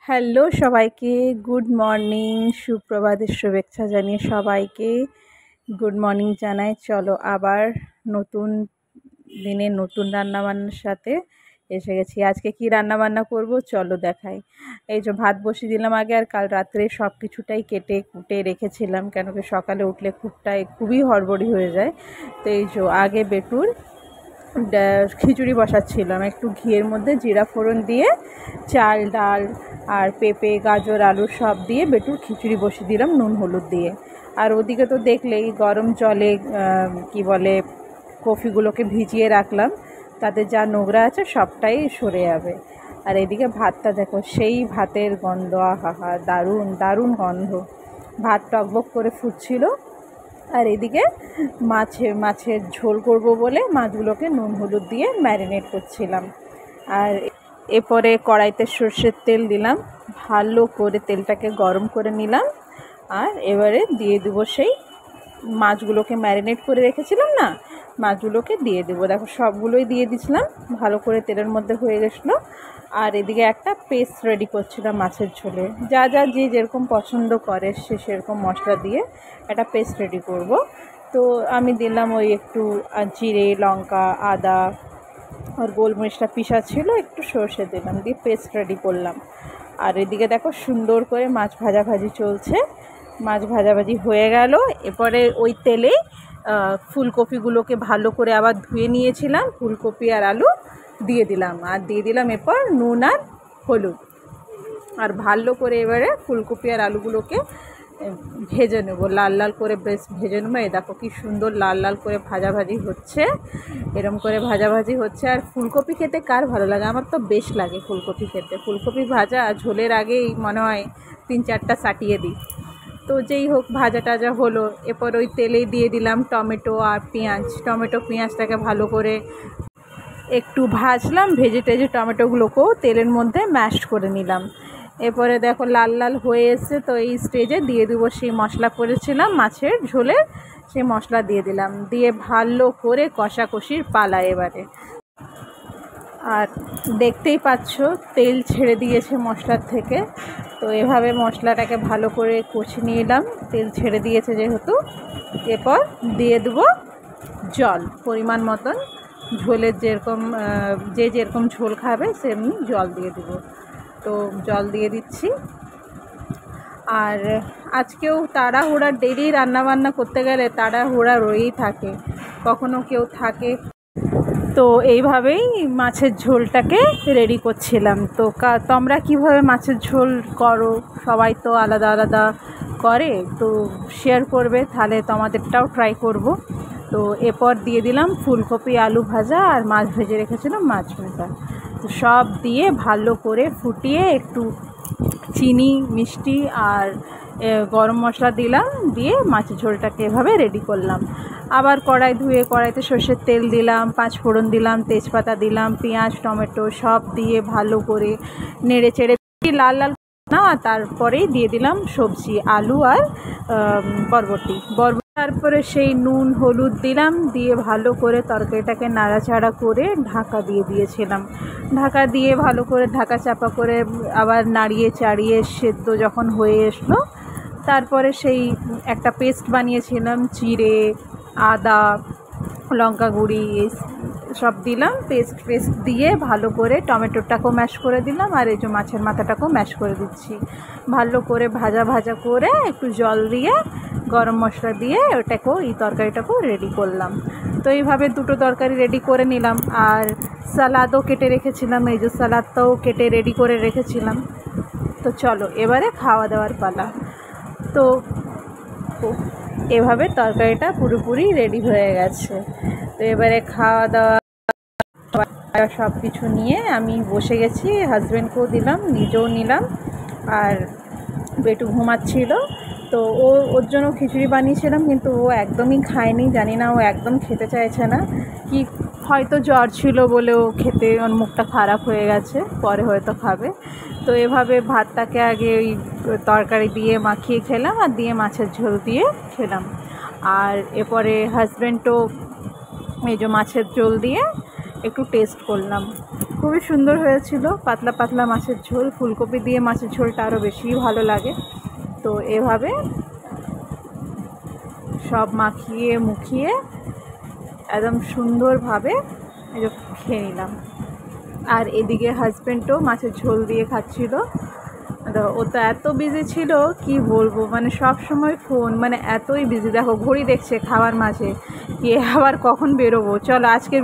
Hello সবাইকে, good morning. সুপ্রভাতের শুভেচ্ছা জানিয়ে সবাইকে গুড মর্নিং জানাই। চলো আবার নতুন দিনে নতুন রান্নাবান্নার সাথে এসে গেছি। আজকে কি রান্নাবান্না করব চলো দেখাই। এই যে ভাত বসিয়ে দিলাম আগে, আর কাল রাত্রে সব কিছুটাই কেটে কুটে রেখেছিলাম, কেন কি সকালে উঠলে খুবই হড়বড়ি হয়ে যায়। তো এই যে আগে বেটুর খিচুড়ি বসাচ্ছিলাম, একটু ঘিয়ের মধ্যে জিরা ফোড়ন দিয়ে চাল ডাল আর পেঁপে গাজর আলু সব দিয়ে বেটুর খিচুড়ি বসিয়ে দিলাম নুন হলুদ দিয়ে। আর ওদিকে তো দেখলেই গরম জলে কফিগুলোকে ভিজিয়ে রাখলাম, তাতে যা নোংরা আছে সবটাই সরে যাবে। আর এদিকে ভাতটা দেখো, সেই ভাতের গন্ধ, আহা দারুণ দারুণ গন্ধ। ভাত টকবক করে ফুটছিল। আর এদিকে মাছের ঝোল করব বলে মাছগুলোকে নুন হলুদ দিয়ে ম্যারিনেট করছিলাম। আর এরপরে কড়াইতে সর্ষের তেল দিলাম, ভালো করে তেলটাকে গরম করে নিলাম। আর এবারে দিয়ে দেবো সেই মাছগুলোকে ম্যারিনেট করে রেখেছিলাম না, মাছগুলোকে দিয়ে দেবো। দেখো সবগুলোই দিয়ে দিয়েছিলাম, ভালো করে তেলের মধ্যে হয়ে গেছিলো। আর এদিকে একটা পেস্ট রেডি করছিলাম মাছের ঝোলে, যা যে যেরকম পছন্দ করে সে সেরকম মশলা দিয়ে একটা পেস্ট রেডি করব। তো আমি দিলাম ওই একটু জিরে লঙ্কা আদা আর গোলমরিচটা পিসা ছিল, একটু সর্ষে দিলাম, দিয়ে পেস্ট রেডি করলাম। আর এদিকে দেখো সুন্দর করে মাছ ভাজাভাজি চলছে। মাছ ভাজাভাজি হয়ে গেল। এরপরে ওই তেলেই ফুলকপিগুলোকে ভালো করে আবার ধুয়ে নিয়েছিলাম, ফুলকপি আর আলু দিয়ে দিলাম। আর দিয়ে দিলাম এরপর নুন আর হলুদ। আর ভালো করে এবারে ফুলকপি আর আলুগুলোকে ভেজে নেব, লাল লাল করে বেশ ভেজে নেবো। এই দেখো কি সুন্দর লাল লাল করে ভাজাভাজি হচ্ছে, এরম করে ভাজাভাজি হচ্ছে। আর ফুলকপি খেতে কার ভালো লাগে? আমার তো বেশ লাগে ফুলকপি খেতে। ফুলকপি ভাজা ঝোলের আগেই মনে হয় 3-4টা সাটিয়ে দিই। তো যেই হোক, ভাজা টাজা হলো। এরপর ওই তেলেই দিয়ে দিলাম টমেটো আর পেঁয়াজ। টমেটো পেঁয়াজটাকে ভালো করে একটু ভাজলাম, ভেজে টেজে টমেটোগুলোকেও তেলের মধ্যে ম্যাশ করে নিলাম। এরপরে দেখো লাল লাল হয়ে এসছে। তো এই স্টেজে দিয়ে দেবো সেই মশলা করেছিলাম মাছের ঝোলে, সেই মশলা দিয়ে দিলাম, দিয়ে ভালো করে কষাকষির পালা এবারে। আর দেখতেই পাচ্ছ তেল ছেড়ে দিয়েছে মশলার থেকে। তো এভাবে মশলাটাকে ভালো করে কষিয়ে নিলাম, তেল ছেড়ে দিয়েছে যেহেতু। এরপর দিয়ে দেবো জল পরিমাণ মতন, ঝোলের যেরকম যেরকম ঝোল খাবে সেমনি জল দিয়ে দেবো। তো জল দিয়ে দিচ্ছি। আর আজকেও তাড়াহুড়া, ডেলি রান্নাবান্না করতে গেলে তাড়াহুড়া রয়েই থাকে, কখনো কেউ থাকে। তো এইভাবেই মাছের ঝোলটাকে রেডি করছিলাম। তো তোমরা কীভাবে মাছের ঝোল করো? সবাই তো আলাদা আলাদা করে, তো শেয়ার করবে, তাহলে তোমাদেরটাও ট্রাই করব। তো এরপর দিয়ে দিলাম ফুলকপি আলু ভাজা আর মাছ ভেজে রেখেছিলাম মাছ ভাজা। তো সব দিয়ে ভালো করে ফুটিয়ে একটু চিনি মিষ্টি আর গরম মশলা দিলাম, দিয়ে মাছের ঝোলটাকে এভাবে রেডি করলাম। আবার কড়াইতে সর্ষের তেল দিলাম, 5 ফোড়ন দিলাম, তেজপাতা দিলাম, পেঁয়াজ টমেটো সব দিয়ে ভালো করে নেড়ে চেড়ে লাল লাল না, তারপরেই দিয়ে দিলাম সবজি আলু আর বরবটি। তারপরে সেই নুন হলুদ দিলাম, দিয়ে ভালো করে তরকারিটাকে নাড়াচাড়া করে ঢাকা দিয়ে দিয়েছিলাম। ঢাকা দিয়ে ভালো করে ঢাকা চাপা করে আবার নাড়িয়ে চাড়িয়ে সেদ্ধ যখন হয়ে আসলো, তারপরে সেই একটা পেস্ট বানিয়েছিলাম, জিরে আদা লঙ্কা গুঁড়ি সব দিলাম, পেস্ট দিয়ে ভালো করে টমেটোটাকেও ম্যাশ করে দিলাম। আর এই যে মাছের মাথাটাকেও ম্যাশ করে দিচ্ছি, ভালো করে ভাজা করে একটু জল দিয়ে গরম মশলা দিয়ে এই তরকারিটাকেও রেডি করলাম। তো এইভাবে দুটো তরকারি রেডি করে নিলাম। আর সালাদও কেটে রেখেছিলাম, এই যে সালাদটাও কেটে রেডি করে রেখেছিলাম। তো চলো এবারে খাওয়া দাওয়ার পালা। তো এভাবে তরকারিটা পুরোপুরি রেডি হয়ে গেছে। তো এবারে খাওয়া দাওয়া সব কিছু নিয়ে আমি বসে গেছি, হাজব্যান্ডকেও দিলাম, নিজেও নিলাম। আর বেটু ঘুমাচ্ছিল, তো ওর জন্য খিচুড়ি বানিয়েছিলাম, কিন্তু ও একদমই খায়নি। জানি না, ও একদম খেতে চাইছে না, কি হয়তো জ্বর ছিল বলেও খেতে ওর মুখটা খারাপ হয়ে গেছে, পরে হয়তো খাবে। তো এভাবে ভাতটাকে আগে ওই তরকারি দিয়ে মাখিয়ে খেলাম, আর দিয়ে মাছের ঝোল দিয়ে খেলাম। আর এরপরে হাজব্যান্ডও এই যে মাছের ঝোল দিয়ে একটু টেস্ট করলাম, খুবই সুন্দর হয়েছিল, পাতলা পাতলা মাছের ঝোল। ফুলকপি দিয়ে মাছের ঝোলটা আরও বেশি ভালো লাগে। তো এভাবে সব মাখিয়ে মুখিয়ে একদম সুন্দরভাবে খেয়ে নিলাম। আর এদিকে হাজব্যান্ডও মাছের ঝোল দিয়ে খাচ্ছিল। ও তো এত বিজি ছিল কি বলবো, মানে সব সময় ফোন, মানে এতই বিজি। দেখো ঘড়ি দেখছে খাওয়ার মাঝে, কি আবার কখন বেরোবো। চলো আজকের